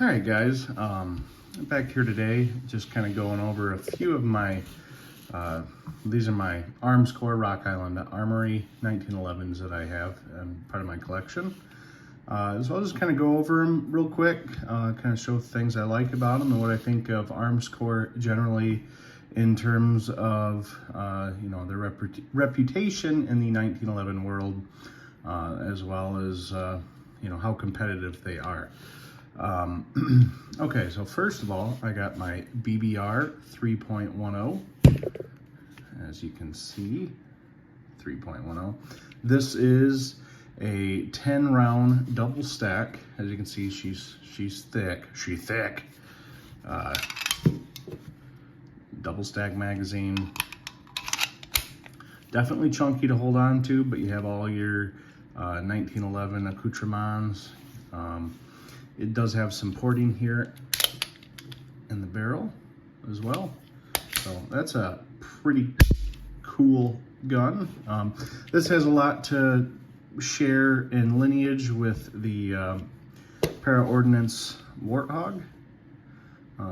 All right, guys. Back here today, just kind of going over a few of my. These are my Armscore Rock Island Armory 1911s that I have, part of my collection. So I'll just kind of go over them real quick, kind of show things I like about them and what I think of Armscore generally in terms of their reputation in the 1911 world, as well as how competitive they are. Okay, so first of all, I got my BBR 3.10. As you can see, 3.10. This is a 10 round double stack. As you can see, she's thick. She's thick. Double stack magazine. Definitely chunky to hold on to, but you have all your 1911 accoutrements. It does have some porting here in the barrel as well. So that's a pretty cool gun. This has a lot to share in lineage with the Para-Ordnance Warthog.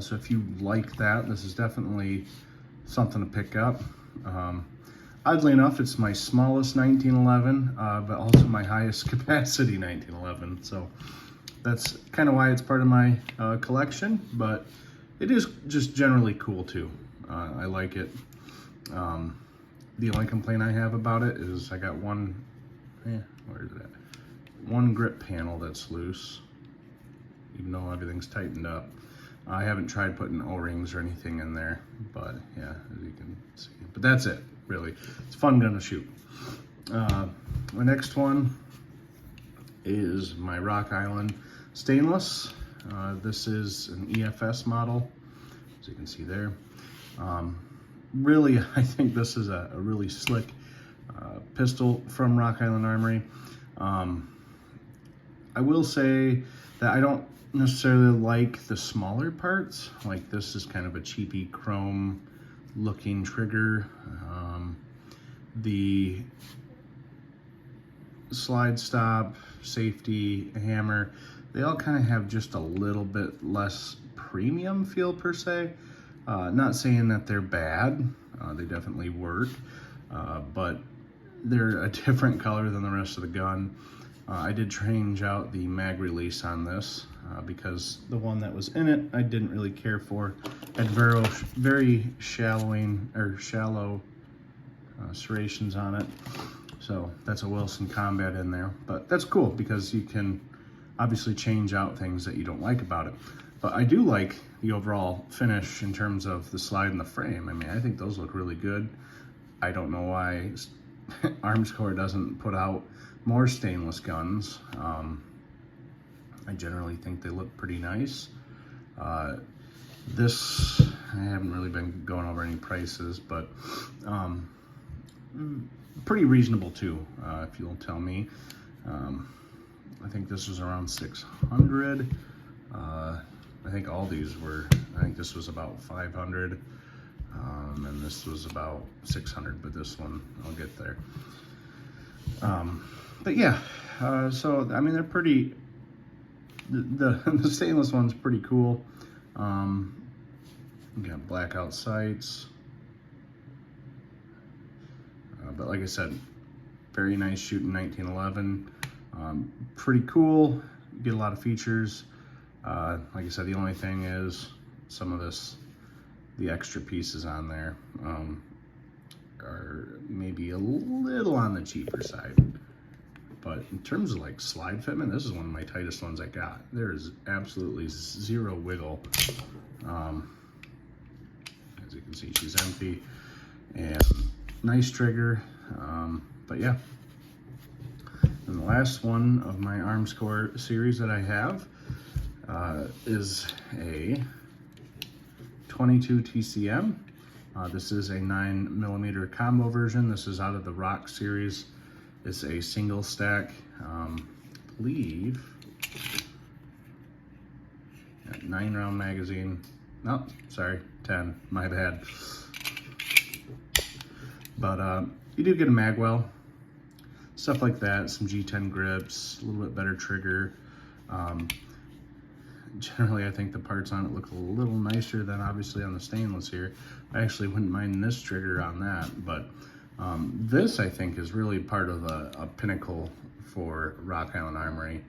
So if you like that, this is definitely something to pick up. Oddly enough, it's my smallest 1911, but also my highest capacity 1911. So that's kind of why it's part of my collection, but it is just generally cool too. I like it. The only complaint I have about it is I got one grip panel that's loose, even though everything's tightened up. I haven't tried putting O-rings or anything in there, but yeah, as you can see. But that's it, really. It's a fun gun to shoot. My next one is my Rock Island stainless. This is an EFS model, as you can see there. Really, I think this is a really slick pistol from Rock Island Armory. I will say that I don't necessarily like the smaller parts. Like, this is kind of a cheapy chrome looking trigger. The slide stop, safety, hammer, they all kind of have just a little bit less premium feel per se. Not saying that they're bad, they definitely work, but they're a different color than the rest of the gun. I did change out the mag release on this because the one that was in it I didn't really care for. It had very shallow serrations on it. So that's a Wilson Combat in there, but that's cool because you can obviously change out things that you don't like about it. But I do like the overall finish in terms of the slide and the frame. I mean, I think those look really good. I don't know why Armscore doesn't put out more stainless guns. I generally think they look pretty nice. This, I haven't really been going over any prices, but pretty reasonable too, if you'll tell me. I think this was around 600. I think all these were, I think this was about 500, and this was about 600, but this one, I'll get there. But yeah, so, I mean, they're pretty, the stainless one's pretty cool. You got blackout sights. But like I said, very nice shooting 1911. Pretty cool, you get a lot of features. Like I said, the only thing is some of the extra pieces on there are maybe a little on the cheaper side. But in terms of like slide fitment, this is one of my tightest ones I got. There is absolutely zero wiggle. As you can see, she's empty and nice trigger. But yeah. And the last one of my Armscore series that I have is a 22 TCM. This is a 9mm combo version. This is out of the Rock series. It's a single stack, I believe, 9 round magazine. No, sorry, 10, my bad. But you do get a magwell, stuff like that, some G10 grips, a little bit better trigger. generally I think the parts on it look a little nicer than obviously on the stainless here. I actually wouldn't mind this trigger on that, but this I think is really part of a pinnacle for Rock Island Armory.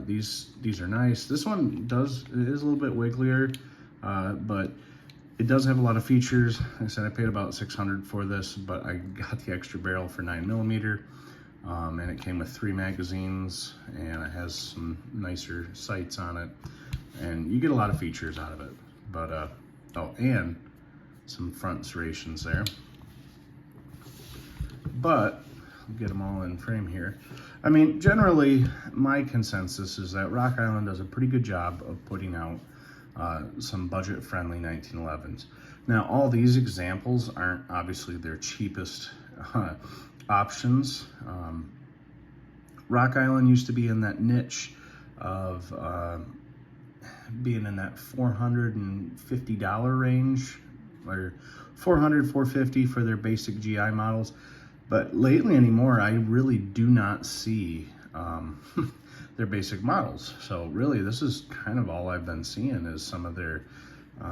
These are nice. This one is a little bit wigglier, but it does have a lot of features. Like I said, I paid about $600 for this, but I got the extra barrel for 9mm, and it came with 3 magazines, and it has some nicer sights on it, and you get a lot of features out of it. But oh, and some front serrations there. But I'll get them all in frame here. I mean, generally, my consensus is that Rock Island does a pretty good job of putting out some budget-friendly 1911s. Now, all these examples aren't obviously their cheapest options. Rock Island used to be in that niche of being in that $450 range, or $400, $450 for their basic GI models. But lately anymore, I really do not see their basic models. So really, this is kind of all I've been seeing is some of their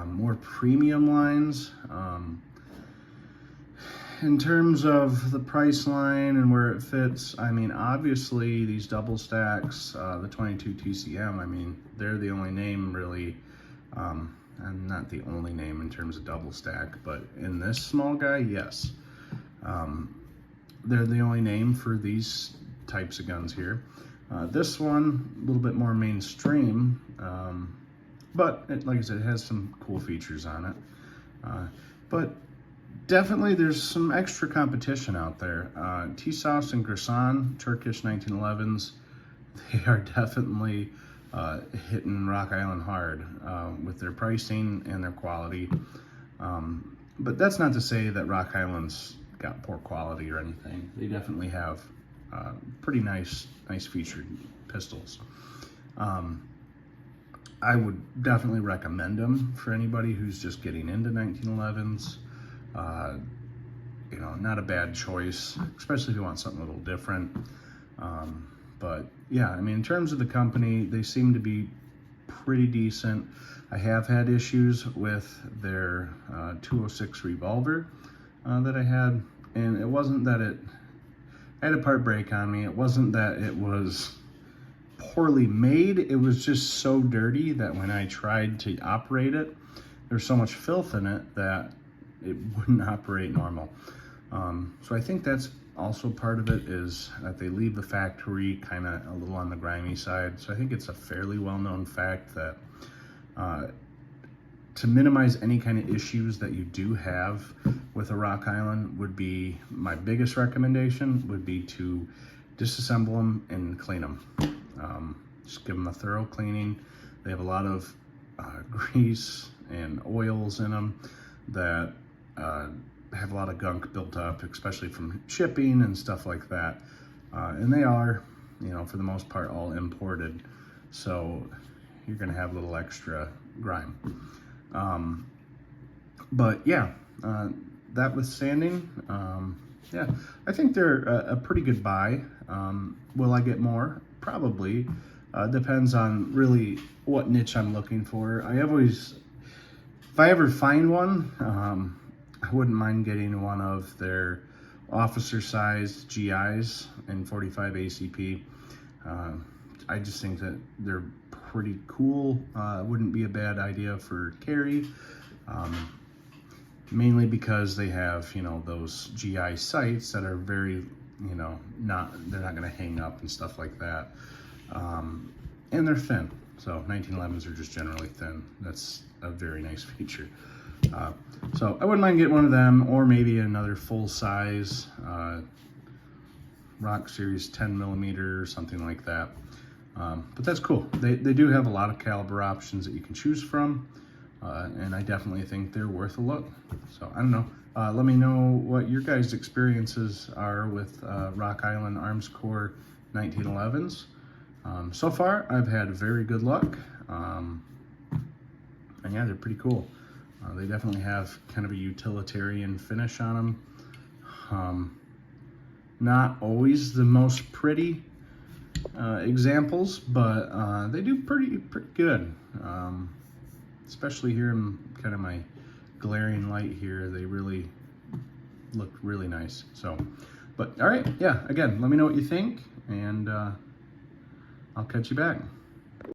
more premium lines. In terms of the price line and where it fits, I mean, obviously these double stacks, the 22 TCM, I mean, they're the only name really, and not the only name in terms of double stack, but in this small guy, yes. They're the only name for these types of guns here. This one, a little bit more mainstream, but like I said, it has some cool features on it. But definitely there's some extra competition out there. T-Sauce and Gerson, Turkish 1911s, they are definitely hitting Rock Island hard with their pricing and their quality. But that's not to say that Rock Island's got poor quality or anything. They definitely have pretty nice featured pistols. I would definitely recommend them for anybody who's just getting into 1911s. You know, not a bad choice, especially if you want something a little different. But yeah, I mean, in terms of the company, they seem to be pretty decent. I have had issues with their 206 revolver that I had, and it wasn't that I had a part break on me. It wasn't that it was poorly made. It was just so dirty that when I tried to operate it, there's so much filth in it that it wouldn't operate normal. So I think that's also part of it, is that they leave the factory kind of a little on the grimy side. So I think it's a fairly well-known fact that to minimize any kind of issues that you do have with a Rock Island would be, my biggest recommendation would be to disassemble them and clean them. Just give them a thorough cleaning. They have a lot of grease and oils in them that have a lot of gunk built up, especially from shipping and stuff like that. And they are, you know, for the most part, all imported. So you're gonna have a little extra grime. But yeah, that withstanding, yeah, I think they're a pretty good buy. Will I get more? Probably. Depends on really what niche I'm looking for. If I ever find one, I wouldn't mind getting one of their officer-sized GIs in 45 ACP. I just think that they're pretty cool. Wouldn't be a bad idea for carry, mainly because they have, you know, those GI sights that are very, you know, they're not going to hang up and stuff like that. And they're thin. So 1911s are just generally thin. That's a very nice feature. So I wouldn't mind getting one of them, or maybe another full-size Rock Series 10mm or something like that. But that's cool. They do have a lot of caliber options that you can choose from, and I definitely think they're worth a look. So I don't know. Let me know what your guys' experiences are with Rock Island Arms Corps 1911s. So far, I've had very good luck, and yeah, they're pretty cool. They definitely have kind of a utilitarian finish on them. Not always the most pretty, examples, but they do pretty good. Especially here in kind of my glaring light here, they really look really nice. So, but all right, yeah, again, let me know what you think, and I'll catch you back.